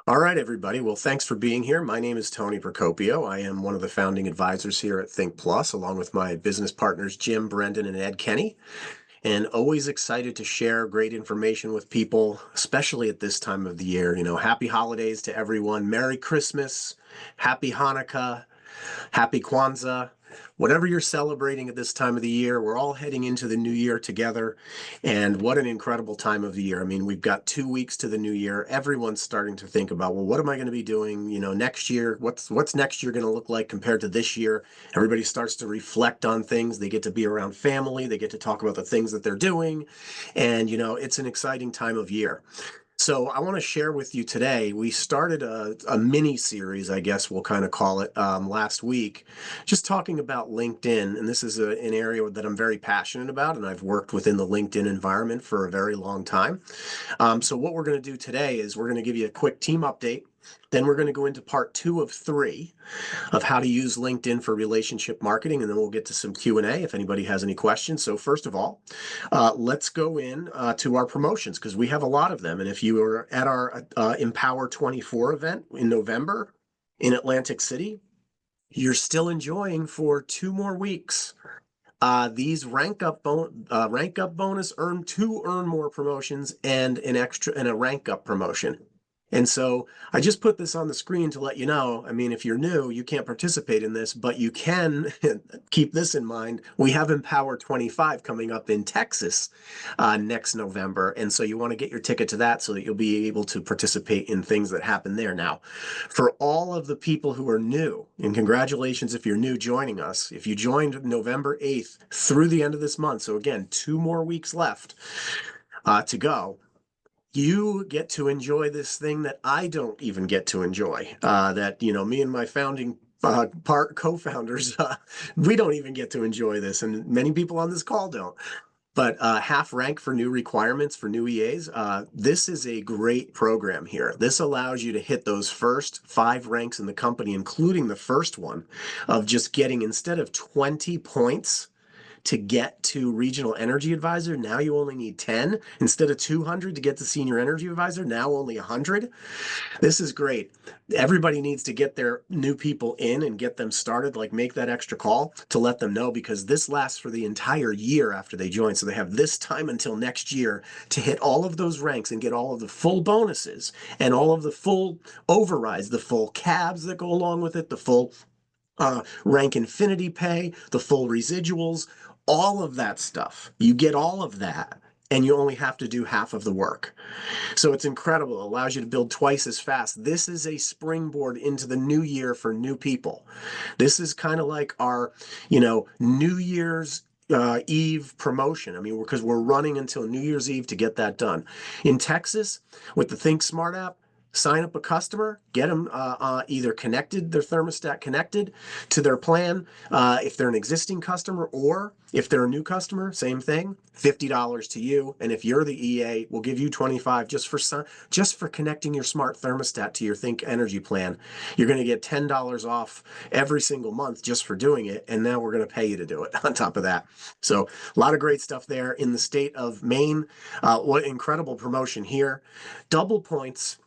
All right, everybody. Well, thanks for being here. My name is Tony Procopio. I am one of the founding advisors here at Think Plus, along with my business partners, Jim, Brendan, and Ed Kenny. And always excited to share great information with people, especially at this time of the year. Happy holidays to everyone. Merry Christmas, Happy Hanukkah, Happy Kwanzaa. Whatever you're celebrating at this time of the year, we're all heading into the new year together. And what an incredible time of the year. I mean, we've got 2 weeks to the new year. Everyone's starting to think about, well, what am I going to be doing, next year? What's next year going to look like compared to this year? Everybody starts to reflect on things. They get to be around family. They get to talk about the things that they're doing. And, it's an exciting time of year. So I want to share with you today. We started a mini series, I guess we'll kind of call it, last week, just talking about LinkedIn. And this is an area that I'm very passionate about, and I've worked within the LinkedIn environment for a very long time. So what we're going to do today is we're going to give you a quick team update. Then we're going to go into part 2 of 3 of how to use LinkedIn for relationship marketing, and then we'll get to some Q&A if anybody has any questions. So first of all, let's go in to our promotions because we have a lot of them. And if you were at our Empower 24 event in November in Atlantic City, you're still enjoying for 2 more weeks. These rank up bonus earn more promotions and an extra and a rank up promotion. And so I just put this on the screen to let you know. I mean, if you're new, you can't participate in this, but you can keep this in mind. We have Empower 25 coming up in Texas next November. And so you want to get your ticket to that so that you'll be able to participate in things that happen there. Now, for all of the people who are new, and congratulations if you're new joining us, if you joined November 8th through the end of this month, so again, 2 more weeks left to go, you get to enjoy this thing that I don't even get to enjoy. That, me and my founding co-founders, we don't even get to enjoy this, and many people on this call don't. But half rank for new requirements for new EAs. This is a great program here. This allows you to hit those first 5 ranks in the company, including the first one of just getting, instead of 20 points to get to regional energy advisor, now you only need 10. Instead of 200 to get to senior energy advisor, now only 100. This is great. Everybody needs to get their new people in and get them started, like make that extra call to let them know, because this lasts for the entire year after they join. So they have this time until next year to hit all of those ranks and get all of the full bonuses and all of the full overrides, the full cabs that go along with it, the full rank infinity pay, the full residuals, all of that stuff. You get all of that, and you only have to do half of the work. So it's incredible. It allows you to build twice as fast. This is a springboard into the new year for new people. This is kind of like our, New Year's Eve promotion. I mean, because we're running until New Year's Eve to get that done. In Texas, with the Think Smart app, sign up a customer, get them either connected, their thermostat connected to their plan. If they're an existing customer, or if they're a new customer, same thing, $50 to you. And if you're the EA, we'll give you 25 just for connecting your smart thermostat to your Think Energy plan. You're going to get $10 off every single month just for doing it. And now we're going to pay you to do it on top of that. So a lot of great stuff there in the state of Maine. What incredible promotion here. Double points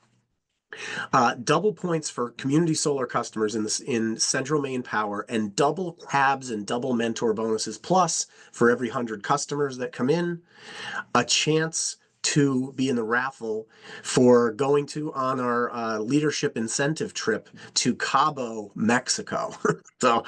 for community solar customers in Central Maine Power, and double cabs and double mentor bonuses. Plus, for every 100 customers that come in, a chance to be in the raffle for going on our leadership incentive trip to Cabo, Mexico. So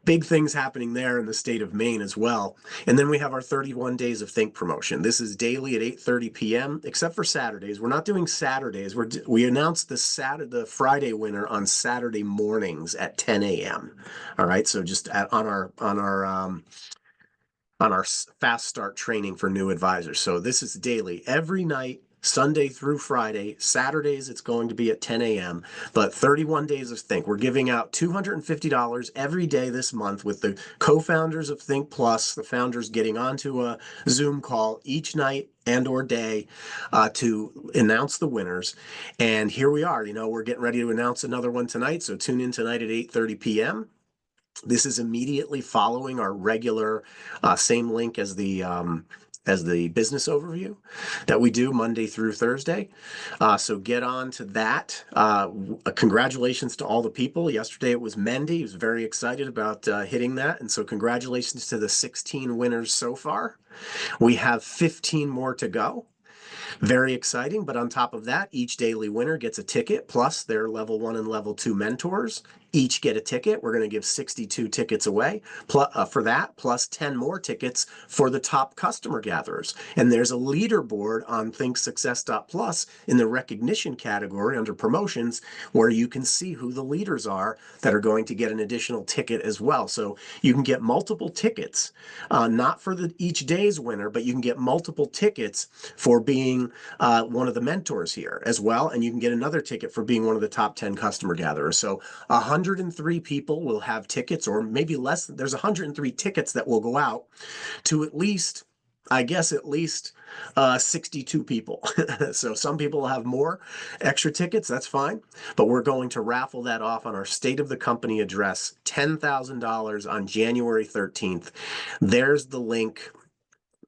big things happening there in the state of Maine as well. And then we have our 31 Days of Think promotion. This is daily at 8:30 p.m., except for Saturdays. We're not doing Saturdays. We announced the Friday winner on Saturday mornings at 10 a.m. All right, so just on our fast start training for new advisors. So this is daily, every night, Sunday through Friday. Saturdays, it's going to be at 10 a.m. But 31 Days of Think. We're giving out $250 every day this month with the co-founders of Think Plus, the founders getting onto a Zoom call each night and/or day to announce the winners. And here we are. We're getting ready to announce another one tonight. So tune in tonight at 8:30 p.m. This is immediately following our regular same link as the as the business overview that we do Monday through Thursday. So get on to that. Congratulations to all the people. Yesterday it was Mendy. He was very excited about hitting that. And so congratulations to the 16 winners so far. We have 15 more to go. Very exciting. But on top of that, each daily winner gets a ticket, plus their level 1 and level 2 mentors. Each get a ticket. We're going to give 62 tickets away for that, plus 10 more tickets for the top customer gatherers. And there's a leaderboard on ThinkSuccess.plus in the recognition category under promotions, where you can see who the leaders are that are going to get an additional ticket as well. So you can get multiple tickets, not for each day's winner, but you can get multiple tickets for being one of the mentors here as well. And you can get another ticket for being one of the top 10 customer gatherers. So 103 people will have tickets, or maybe less. There's 103 tickets that will go out to at least 62 people. So some people will have more extra tickets, that's fine. But we're going to raffle that off on our State of the Company address, $10,000 on January 13th. There's the link.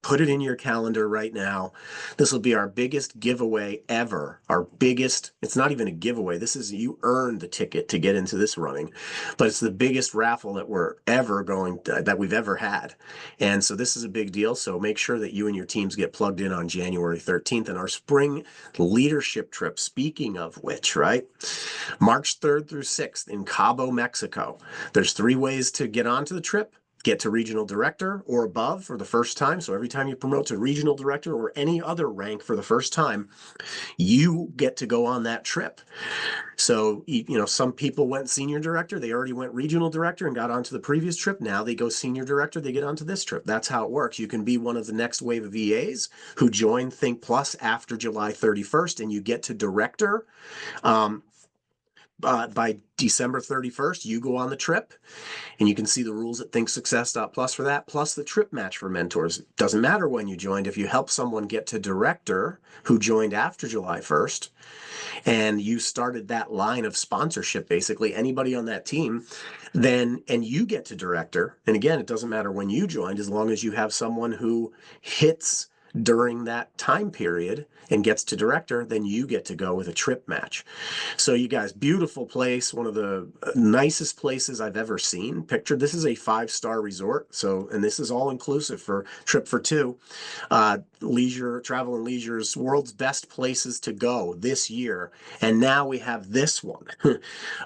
Put it in your calendar right now. This will be our biggest giveaway ever. Our biggest, it's not even a giveaway. This is, you earned the ticket to get into this running, but it's the biggest raffle that we've ever had. And so this is a big deal. So make sure that you and your teams get plugged in on January 13th and our spring leadership trip. Speaking of which, right? March 3rd through 6th in Cabo, Mexico. There's 3 ways to get onto the trip. Get to regional director or above for the first time. So every time you promote to regional director or any other rank for the first time, you get to go on that trip. So, some people went senior director, they already went regional director and got onto the previous trip. Now they go senior director, they get onto this trip. That's how it works. You can be one of the next wave of EAs who join Think Plus after July 31st, and you get to director. By December 31st, you go on the trip, and you can see the rules at ThinkSuccess.plus for that, plus the trip match for mentors. Doesn't matter when you joined. If you help someone get to director who joined after July 1st, and you started that line of sponsorship, basically anybody on that team, and you get to director, and again, it doesn't matter when you joined, as long as you have someone who hits during that time period and gets to director, then you get to go with a trip match. So you guys, beautiful place, one of the nicest places I've ever seen. Pictured, this is a 5-star resort. So, and this is all inclusive for trip for 2. Leisure, Travel and Leisure's world's best places to go this year. And now we have this one,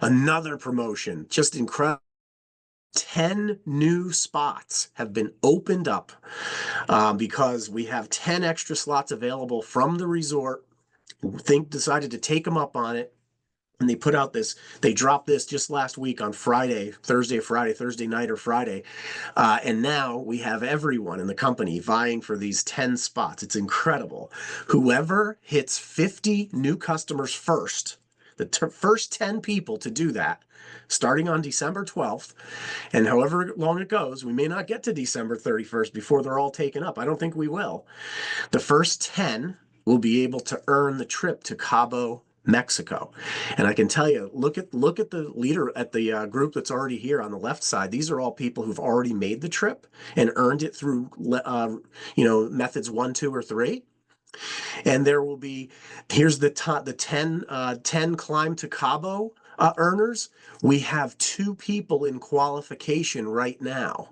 another promotion, just incredible. 10 new spots have been opened up because we have 10 extra slots available from the resort. Think decided to take them up on it. And they dropped this just last week on Thursday night or Friday. And now we have everyone in the company vying for these 10 spots. It's incredible. Whoever hits 50 new customers first, the first 10 people to do that, starting on December 12th, and however long it goes, we may not get to December 31st before they're all taken up. I don't think we will. The first 10 will be able to earn the trip to Cabo, Mexico. And I can tell you, look at the leader at the group that's already here on the left side. These are all people who've already made the trip and earned it through methods 1, 2, or 3. And there will be, here's the 10 climb to Cabo earners. We have 2 people in qualification right now.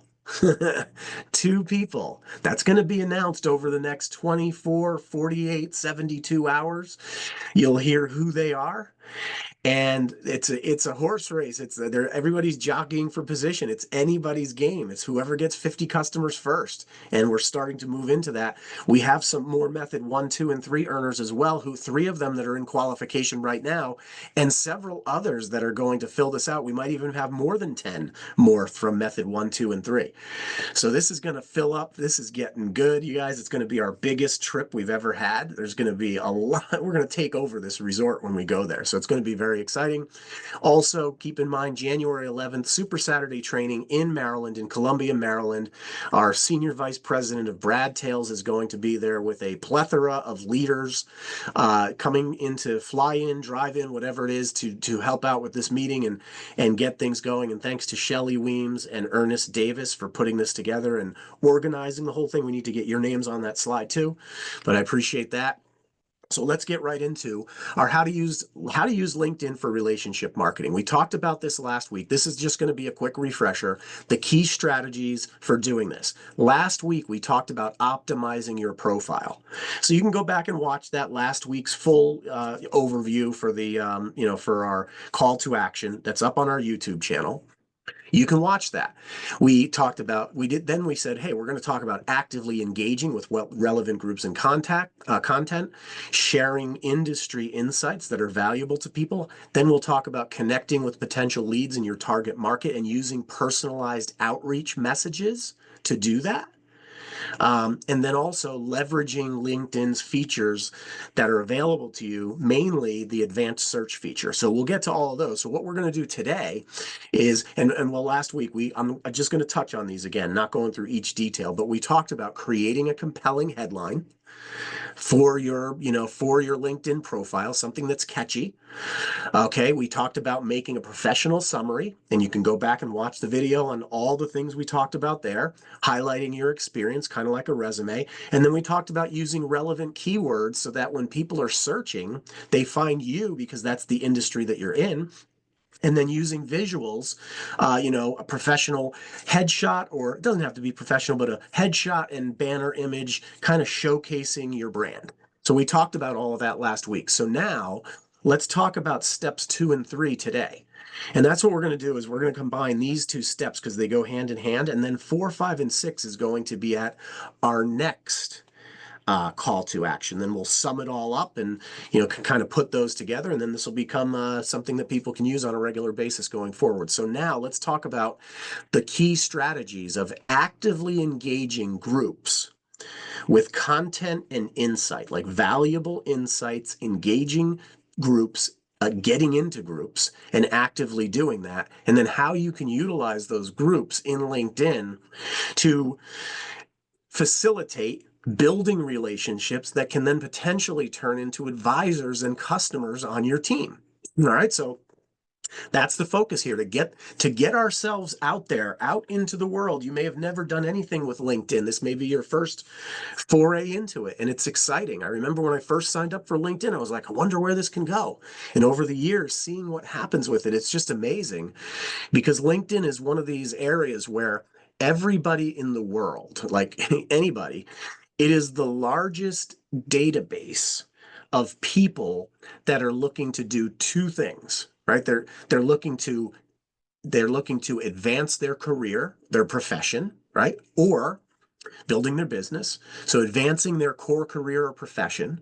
2 people. That's going to be announced over the next 24, 48, 72 hours. You'll hear who they are. And it's a horse race. Everybody's jockeying for position. It's anybody's game. It's whoever gets 50 customers first. And we're starting to move into that. We have some more method 1, 2, and 3 earners as well, 3 of them that are in qualification right now, and several others that are going to fill this out. We might even have more than 10 more from method 1, 2, and 3. So this is going to fill up. This is getting good, you guys. It's going to be our biggest trip we've ever had. There's going to be a lot. We're going to take over this resort when we go there. So So it's going to be very exciting. Also, keep in mind, January 11th, Super Saturday training in Maryland, in Columbia, Maryland. Our Senior Vice President of Brad Tales is going to be there with a plethora of leaders coming in to fly in, drive in, whatever it is, to help out with this meeting and get things going. And thanks to Shelley Weems and Ernest Davis for putting this together and organizing the whole thing. We need to get your names on that slide too, but I appreciate that. So let's get right into our how to use LinkedIn for relationship marketing. We talked about this last week. This is just going to be a quick refresher, the key strategies for doing this. Last week, we talked about optimizing your profile. So you can go back and watch that last week's full overview for the, for our call to action that's up on our YouTube channel. You can watch that. We said, hey, we're going to talk about actively engaging with relevant groups and content, sharing industry insights that are valuable to people. Then we'll talk about connecting with potential leads in your target market and using personalized outreach messages to do that. And then also leveraging LinkedIn's features that are available to you, mainly the advanced search feature. So we'll get to all of those. So what we're going to do today is, last week, I'm just going to touch on these again, not going through each detail, but we talked about creating a compelling headline for your LinkedIn profile, something that's catchy. Okay, we talked about making a professional summary, and you can go back and watch the video on all the things we talked about there, highlighting your experience, kind of like a resume. And then we talked about using relevant keywords so that when people are searching, they find you because that's the industry that you're in. And then using visuals, a professional headshot, or it doesn't have to be professional, but a headshot and banner image kind of showcasing your brand. So we talked about all of that last week. So now let's talk about steps 2 and 3 today. And that's what we're going to do is we're going to combine these two steps because they go hand in hand. And then 4, 5, and 6 is going to be at our next call to action. Then we'll sum it all up and kind of put those together, and then this will become something that people can use on a regular basis going forward. So now let's talk about the key strategies of actively engaging groups with content and insight, like valuable insights, engaging groups, getting into groups and actively doing that, and then how you can utilize those groups in LinkedIn to facilitate building relationships that can then potentially turn into advisors and customers on your team. All right, so that's the focus here, to get ourselves out there, out into the world. You may have never done anything with LinkedIn. This may be your first foray into it, and it's exciting. I remember when I first signed up for LinkedIn, I was like, I wonder where this can go. And over the years, seeing what happens with it, it's just amazing, because LinkedIn is one of these areas where everybody in the world, like anybody, it is the largest database of people that are looking to do two things, right? They're looking to advance their career, their profession, right? Or building their business. So advancing their core career or profession.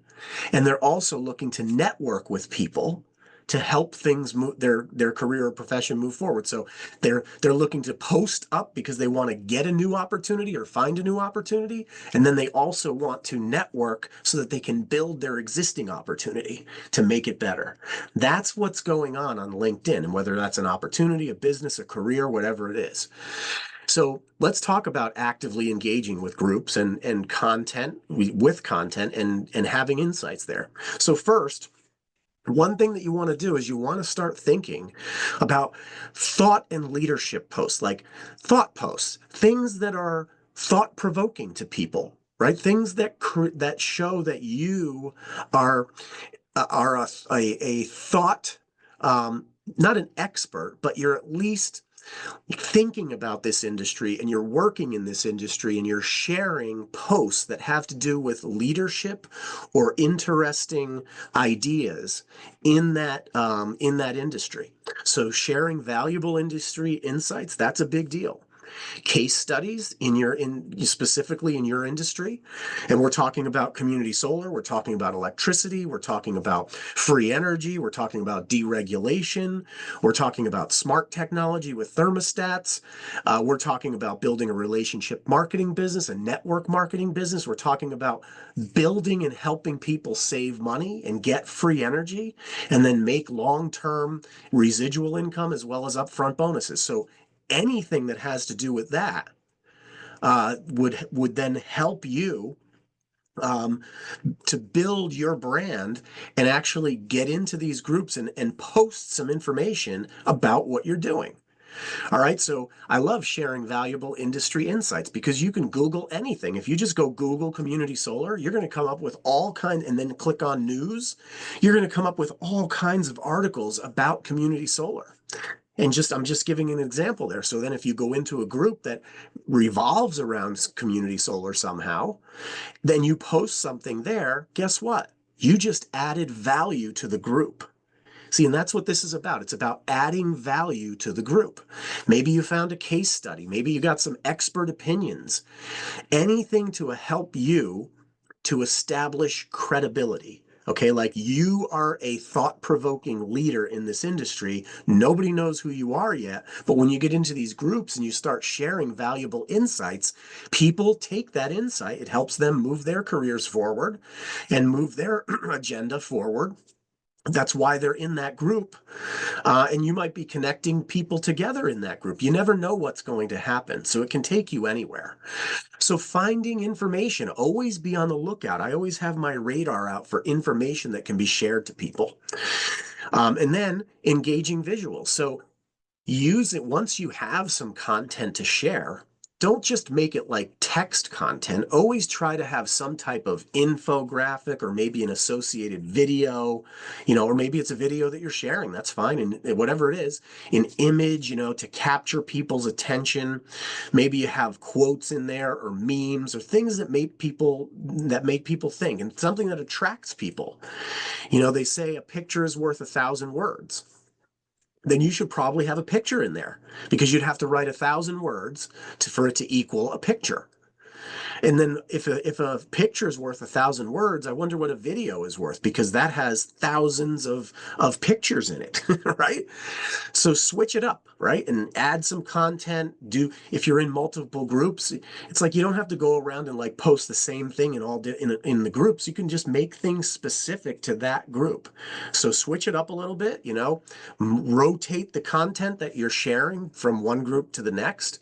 And they're also looking to network with people to help things move, their career or profession move forward. So they're looking to post up because they want to get a new opportunity or find a new opportunity. And then they also want to network so that they can build their existing opportunity to make it better. That's what's going on LinkedIn, and whether that's an opportunity, a business, a career, whatever it is. So let's talk about actively engaging with groups and content, with content and having insights there. So first, one thing that you want to do is you want to start thinking about thought and leadership posts, like thought posts, things that are thought-provoking to people, right? Things that show that you are a thought, not an expert, but you're at least thinking about this industry and you're working in this industry and you're sharing posts that have to do with leadership or interesting ideas in that industry. So sharing valuable industry insights, that's a big deal. case studies specifically in your industry. And we're talking about community solar, we're talking about electricity, we're talking about free energy, we're talking about deregulation, we're talking about smart technology with thermostats, we're talking about building a relationship marketing business, a network marketing business. We're talking about building and helping people save money and get free energy and then make long-term residual income as well as upfront bonuses. So anything that has to do with that would then help you um, to build your brand and actually get into these groups and post some information about what you're doing. All right, so I love sharing valuable industry insights because you can Google anything. If you just go Google community solar, you're going to come up with all kinds, and then click on news, you're going to come up with all kinds of articles about community solar. And I'm just giving an example there. So then if you go into a group that revolves around community solar somehow, then you post something there, guess what? You just added value to the group. See, and that's what this is about. It's about adding value to the group. Maybe you found a case study. Maybe you got some expert opinions. Anything to help you to establish credibility. Okay, like you are a thought-provoking leader in this industry. Nobody knows who you are yet, but when you get into these groups and you start sharing valuable insights, people take that insight. It helps them move their careers forward and move their agenda forward. That's why they're in that group. And you might be connecting people together in that group. You never know what's going to happen. So it can take you anywhere. So finding information, always be on the lookout. I always have my radar out for information that can be shared to people. And then engaging visuals. So use it once you have some content to share. Don't just make it like text content. Always try to have some type of infographic or maybe an associated video, or maybe it's a video that you're sharing. That's fine. And whatever it is, an image, to capture people's attention. Maybe you have quotes in there or memes or things that make people think and something that attracts people. They say a picture is worth 1,000 words. Then you should probably have a picture in there because you'd have to write 1,000 words for it to equal a picture. And then if a picture is worth 1,000 words, I wonder what a video is worth because that has thousands of pictures in it, right? So switch it up, right? And add some content. If you're in multiple groups, it's like you don't have to go around and like post the same thing in the groups. You can just make things specific to that group. So switch it up a little bit, rotate the content that you're sharing from one group to the next.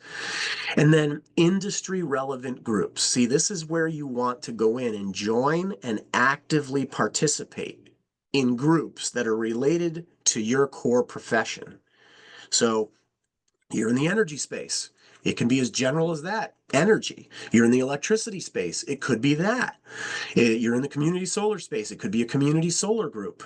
And then industry relevant groups. See, this is where you want to go in and join and actively participate in groups that are related to your core profession. So you're in the energy space. It can be as general as that. Energy. You're in the electricity space. It could be that. You're in the community solar space. It could be a community solar group.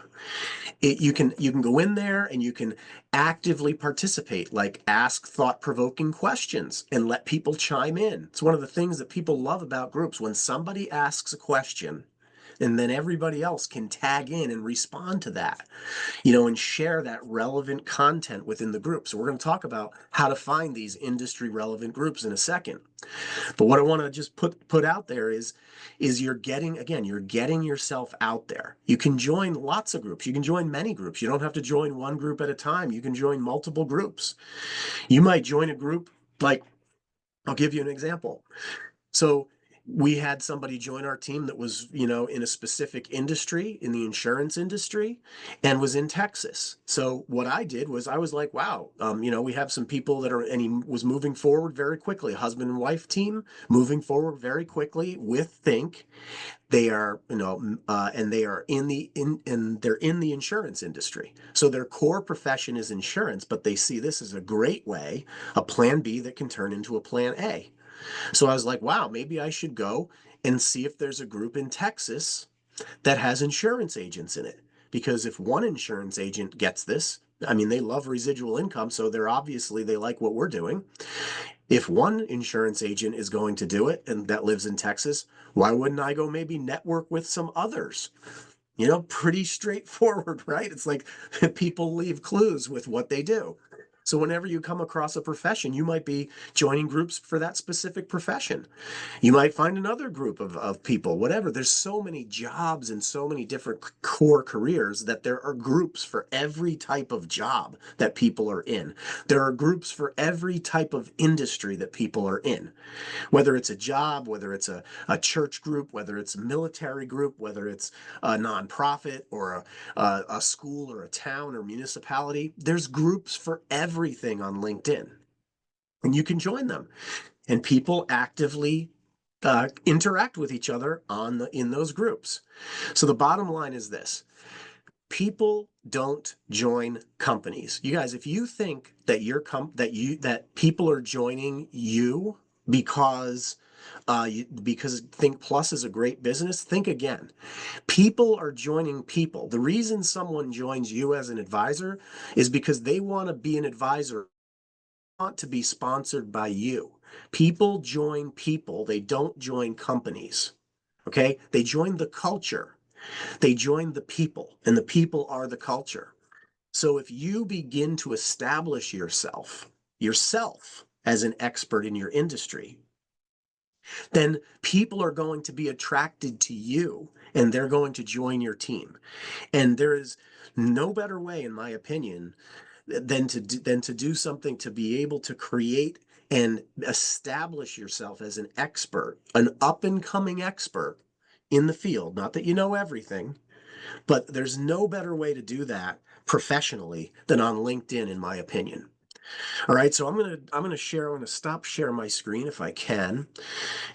You can go in there and you can actively participate, like ask thought-provoking questions and let people chime in. It's one of the things that people love about groups. When somebody asks a question, and then everybody else can tag in and respond to that, and share that relevant content within the group. So we're going to talk about how to find these industry relevant groups in a second. But what I want to just put out there is you're getting yourself out there. You can join lots of groups. You can join many groups. You don't have to join one group at a time. You can join multiple groups. You might join a group like, I'll give you an example. So we had somebody join our team that was, in a specific industry, in the insurance industry, and was in Texas. So what I did was I was like, wow, we have some people and he was moving forward very quickly, a husband and wife team moving forward very quickly with Think. They are, and they are they're in the insurance industry. So their core profession is insurance, but they see this as a great way, a plan B that can turn into a plan A. So I was like, wow, maybe I should go and see if there's a group in Texas that has insurance agents in it. Because if one insurance agent gets this, I mean, they love residual income, so they like what we're doing. If one insurance agent is going to do it and that lives in Texas, why wouldn't I go maybe network with some others? Pretty straightforward, right? It's like people leave clues with what they do. So whenever you come across a profession, you might be joining groups for that specific profession. You might find another group of people, whatever. There's so many jobs and so many different core careers that there are groups for every type of job that people are in. There are groups for every type of industry that people are in, whether it's a job, whether it's a church group, whether it's a military group, whether it's a nonprofit or a school or a town or municipality. There's groups for everything on LinkedIn, and you can join them. And people actively interact with each other in those groups. So the bottom line is this: people don't join companies. You guys, if you think that that people are joining you because because Think Plus is a great business, think again. People are joining people. The reason someone joins you as an advisor is because they want to be an advisor, want to be sponsored by you. People join people. They don't join companies. Okay? They join the culture. They join the people, and the people are the culture. So if you begin to establish yourself as an expert in your industry, then people are going to be attracted to you and they're going to join your team. And there is no better way, in my opinion, than to do something to be able to create and establish yourself as an expert, an up and coming expert in the field. Not that you know everything, but there's no better way to do that professionally than on LinkedIn, in my opinion. All right, so I'm gonna stop sharing my screen if I can,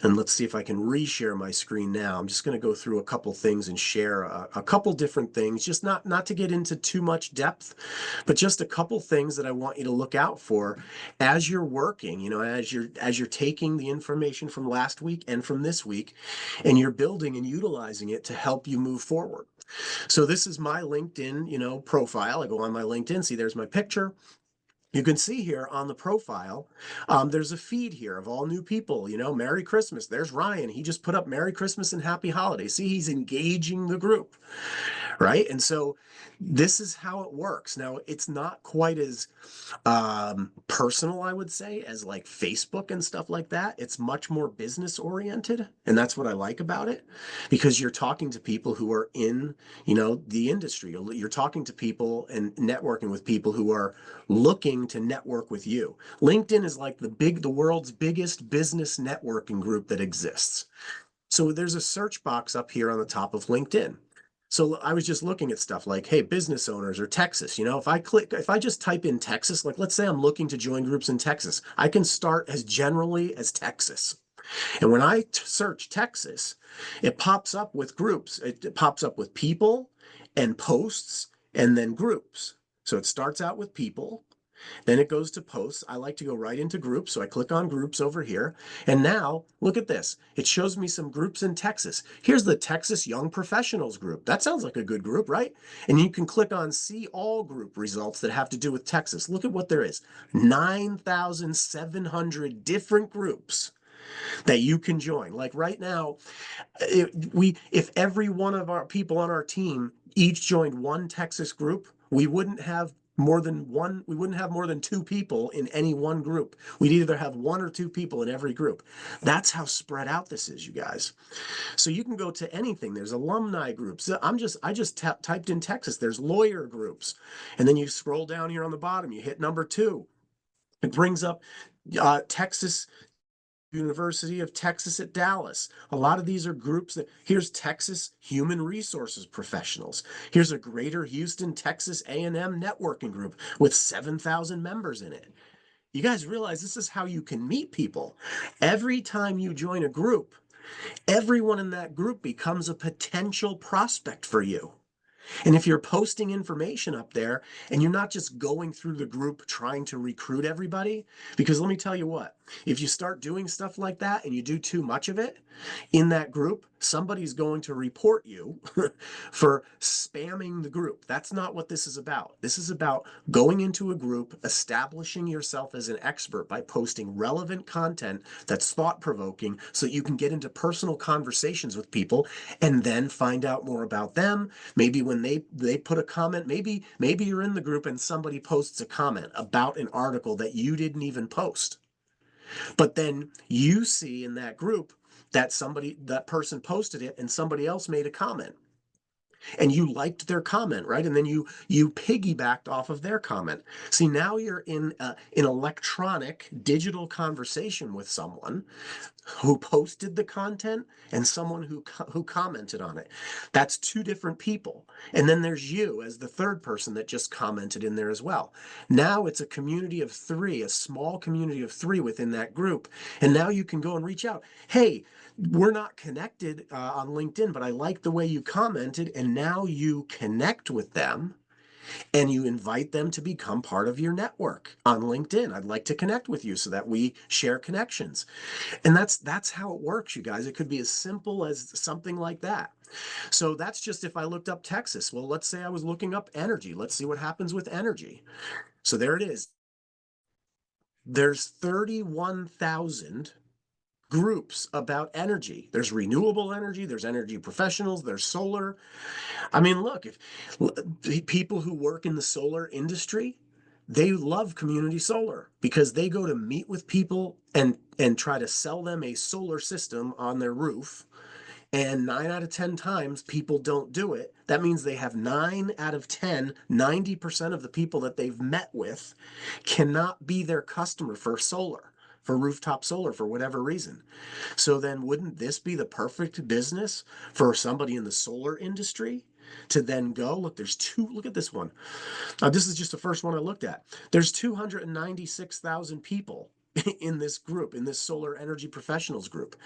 and let's see if I can reshare my screen now. I'm just gonna go through a couple things and share a couple different things, just not to get into too much depth, but just a couple things that I want you to look out for as you're working. You know, as you're taking the information from last week and from this week, and you're building and utilizing it to help you move forward. So this is my LinkedIn, profile. I go on my LinkedIn, see there's my picture. You can see here on the profile, there's a feed here of all new people. Merry Christmas. There's Ryan. He just put up Merry Christmas and Happy Holidays. See, he's engaging the group, right? And so this is how it works. Now, it's not quite as personal, I would say, as like Facebook and stuff like that. It's much more business oriented. And that's what I like about it, because you're talking to people who are in, the industry. You're talking to people and networking with people who are looking to network with you. LinkedIn is like the world's biggest business networking group that exists. So there's a search box up here on the top of LinkedIn. So I was just looking at stuff like, hey, business owners or Texas. If I just type in Texas, like let's say I'm looking to join groups in Texas, I can start as generally as Texas. And when I search Texas, it pops up with groups. It pops up with people and posts and then groups. So it starts out with people. Then it goes to posts. I like to go right into groups, so I click on groups over here. And now, look at this. It shows me some groups in Texas. Here's the Texas Young Professionals group. That sounds like a good group, right? And you can click on See All group results that have to do with Texas. Look at what there is. 9,700 different groups that you can join. Like right now, if every one of our people on our team each joined one Texas group, we wouldn't have more than two people in any one group. We'd either have one or two people in every group. That's how spread out this is, you guys. So you can go to anything. There's alumni groups. I just typed in Texas. There's lawyer groups. And then you scroll down here on the bottom, you hit number 2. It brings up Texas University of Texas at Dallas. A lot of these are groups here's Texas Human Resources Professionals. Here's a Greater Houston, Texas A&M networking group with 7,000 members in it. You guys realize this is how you can meet people. Every time you join a group, everyone in that group becomes a potential prospect for you. And if you're posting information up there and you're not just going through the group trying to recruit everybody, because let me tell you what, if you start doing stuff like that and you do too much of it in that group, somebody's going to report you for spamming the group. That's not what this is about. This is about going into a group, establishing yourself as an expert by posting relevant content that's thought provoking so that you can get into personal conversations with people and then find out more about them. Maybe when they put a comment, maybe you're in the group and somebody posts a comment about an article that you didn't even post. But then you see in that group that that person posted it and somebody else made a comment and you liked their comment, right? And then you piggybacked off of their comment. See, now you're in an electronic digital conversation with someone who posted the content and someone who commented on it. That's two different people. And then there's you as the third person that just commented in there as well. Now it's a community of three, a small community of three within that group. And now you can go and reach out. Hey, we're not connected on LinkedIn, but I like the way you commented, and now you connect with them and you invite them to become part of your network on LinkedIn. I'd like to connect with you so that we share connections. And that's how it works, you guys. It could be as simple as something like that. So that's just if I looked up Texas. Well, let's say I was looking up energy. Let's see what happens with energy. So there it is. There's 31,000 groups about energy. There's renewable energy, there's energy professionals, there's solar. I mean, look, if people who work in the solar industry, they love community solar because they go to meet with people and try to sell them a solar system on their roof. And 9 out of 10 times people don't do it. That means they have 9 out of 10, 90% of the people that they've met with cannot be their customer for solar, for rooftop solar, for whatever reason. So then wouldn't this be the perfect business for somebody in the solar industry to then go, look, look at this one. This is just the first one I looked at. There's 296,000 people in this group, in this solar energy professionals group.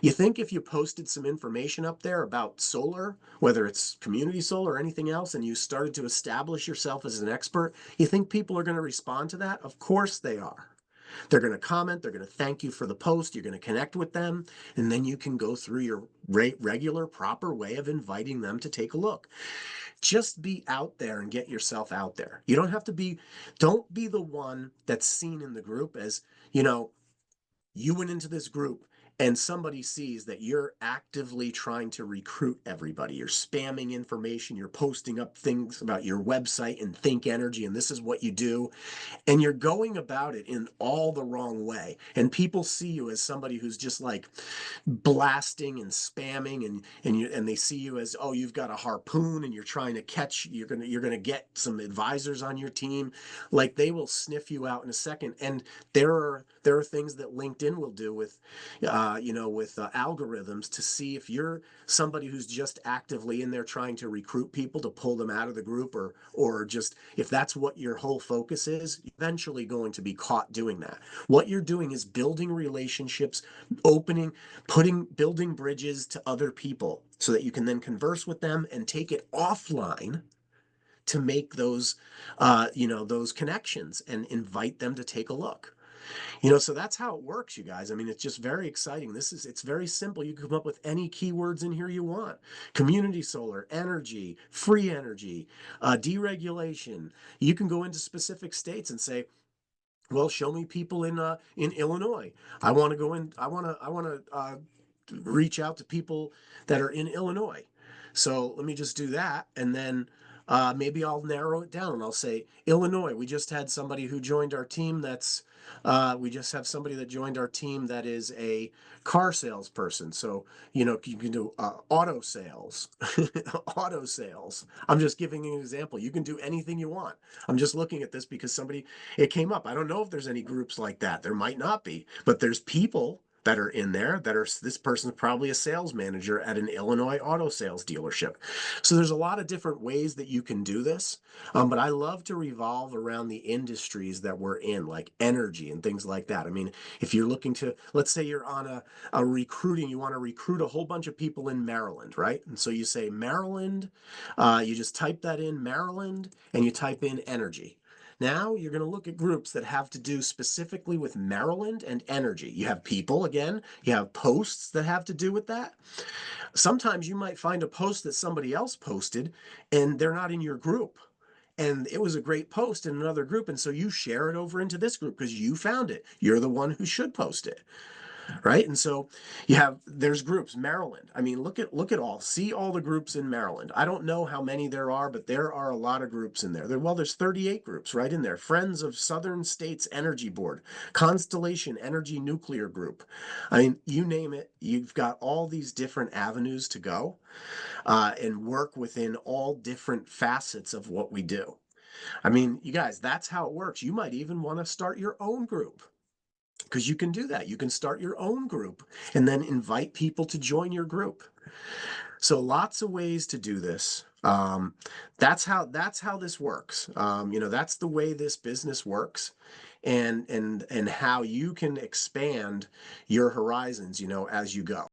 You think if you posted some information up there about solar, whether it's community solar or anything else, and you started to establish yourself as an expert, you think people are going to respond to that? Of course they are. They're going to comment, they're going to thank you for the post, you're going to connect with them, and then you can go through your regular, proper way of inviting them to take a look. Just be out there and get yourself out there. You don't be the one that's seen in the group as, you went into this group and somebody sees that you're actively trying to recruit everybody. You're spamming information, you're posting up things about your website and Think Energy, and this is what you do. And you're going about it in all the wrong way. And people see you as somebody who's just like blasting and spamming, and they see you as, oh, you've got a harpoon and you're trying to catch, you're gonna get some advisors on your team. Like, they will sniff you out in a second. And there are things that LinkedIn will do with algorithms to see if you're somebody who's just actively in there trying to recruit people to pull them out of the group, or just if that's what your whole focus is, you're eventually going to be caught doing that. What you're doing is building relationships, building bridges to other people so that you can then converse with them and take it offline to make those connections and invite them to take a look. So that's how it works, you guys. I mean, it's just very exciting. It's very simple. You can come up with any keywords in here you want. Community solar, energy, free energy, deregulation. You can go into specific states and say, well, show me people in Illinois. I want to go in. I want to reach out to people that are in Illinois. So let me just do that, and then maybe I'll narrow it down. I'll say Illinois. We just had somebody who joined our team. We just have somebody that joined our team that is a car salesperson. So you can do auto sales, auto sales. I'm just giving an example. You can do anything you want. I'm just looking at this because it came up. I don't know if there's any groups like that. There might not be, but there's people that are in there this person's probably a sales manager at an Illinois auto sales dealership. So there's a lot of different ways that you can do this. But I love to revolve around the industries that we're in, like energy and things like that. I mean, if you're looking to, let's say you're on a recruiting, you want to recruit a whole bunch of people in Maryland, right? And so you say Maryland, you just type that in, Maryland, and you type in energy. Now you're going to look at groups that have to do specifically with Maryland and energy. You have people, again, you have posts that have to do with that. Sometimes you might find a post that somebody else posted and they're not in your group. And it was a great post in another group. And so you share it over into this group because you found it. You're the one who should post it. Right. And so there's groups, Maryland. I mean, see all the groups in Maryland. I don't know how many there are, but there are a lot of groups in there. There's 38 groups right in there. Friends of Southern States Energy Board, Constellation Energy Nuclear Group. I mean, you name it, you've got all these different avenues to go and work within all different facets of what we do. I mean, you guys, that's how it works. You might even want to start your own group because you can do that. You can start your own group and then invite people to join your group. So lots of ways to do this. That's how this works. That's the way this business works, and how you can expand your horizons, as you go.